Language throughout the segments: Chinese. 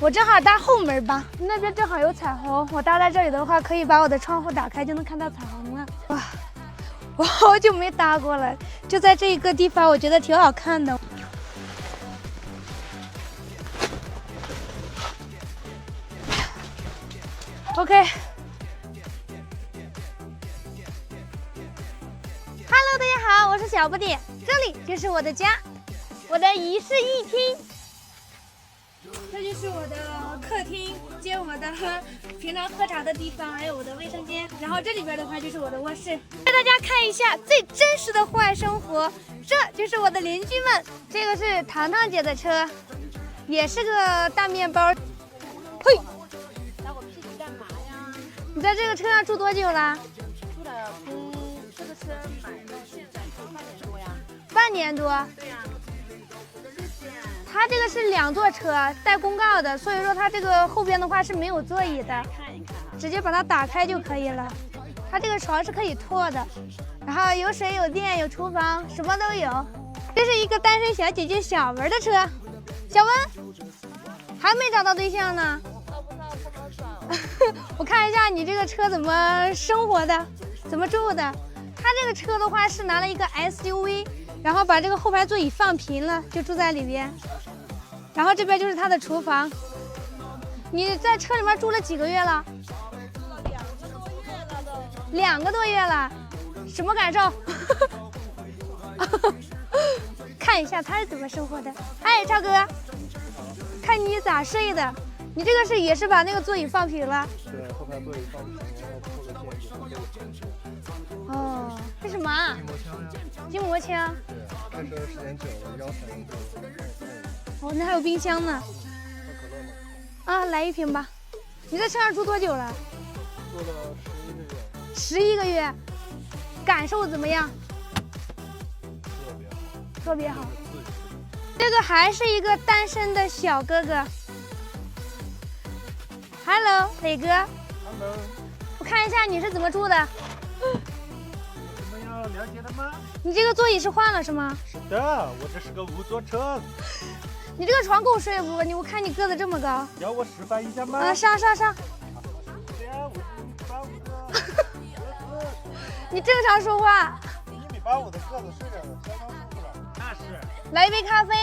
我正好搭后门吧，那边正好有彩虹。我搭在这里的话，可以把我的窗户打开，就能看到彩虹了。哇，我好久没搭过了，就在这一个地方，我觉得挺好看的。OK。Hello， 大家好，我是小不点，这里就是我的家，我的一室一厅。这就是我的客厅兼我的平常喝茶的地方，还有我的卫生间。然后这里边的话就是我的卧室。带大家看一下最真实的户外生活，这就是我的邻居们。这个是糖糖姐的车，也是个大面包。嘿，打我屁股干嘛呀？你在这个车上住多久了？住了这个车买到现在就半年多呀。半年多。对呀。它这个是2座车带公告的，所以说它这个后边的话是没有座椅的，看一看啊，直接把它打开就可以了。它这个床是可以拖的，然后有水有电有厨房，什么都有。这是一个单身小姐姐小文的车，小文还没找到对象呢。找不到不好找。我看一下你这个车怎么生活的，怎么住的。它这个车的话是拿了一个 SUV， 然后把这个后排座椅放平了，就住在里边。然后这边就是它的厨房。你在车里面住了几个月了？2个多月了，什么感受？看一下他是怎么生活的。嗨，超哥，看你咋睡的？你这个也是把那个座椅放平了？对，后排座椅放平，然后铺个垫子。哦，这什么啊？筋膜枪。对，开车时间久了腰疼就。哦，那还有冰箱呢。喝可乐吗？啊，来1瓶吧。你在车上住多久了？住了11个月。11个月，感受怎么样？特别好。特别好。这个还是一个单身的小哥哥。Hello， 磊哥。Hello。我看一下你是怎么住的。有什么要了解的吗？你这个座椅是换了是吗？是的，我这是个5座车。你这个床够睡不？我看你个子这么高。要我示范一下吗？啊，上。对呀，我是1.85的。你正常说话。1.85的个子睡着了，相当舒服了。那是。来一杯咖啡。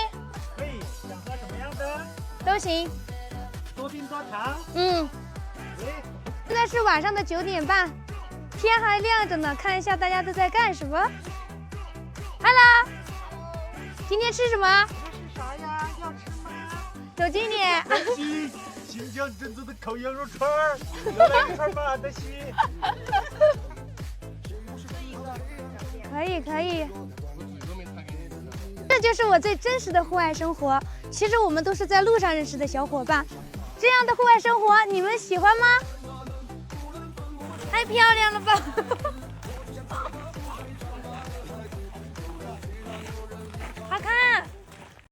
可以，想喝什么样的？都行。多冰多糖。嗯。现在是晚上的9点半，天还亮着呢。看一下大家都在干什么。Hello， 今天吃什么？这是啥呀？要吃吗？走近点。新疆正宗的烤羊肉串儿，来一串吧，德西。可以。这就是我最真实的户外生活。其实我们都是在路上认识的小伙伴，这样的户外生活你们喜欢吗？太漂亮了吧！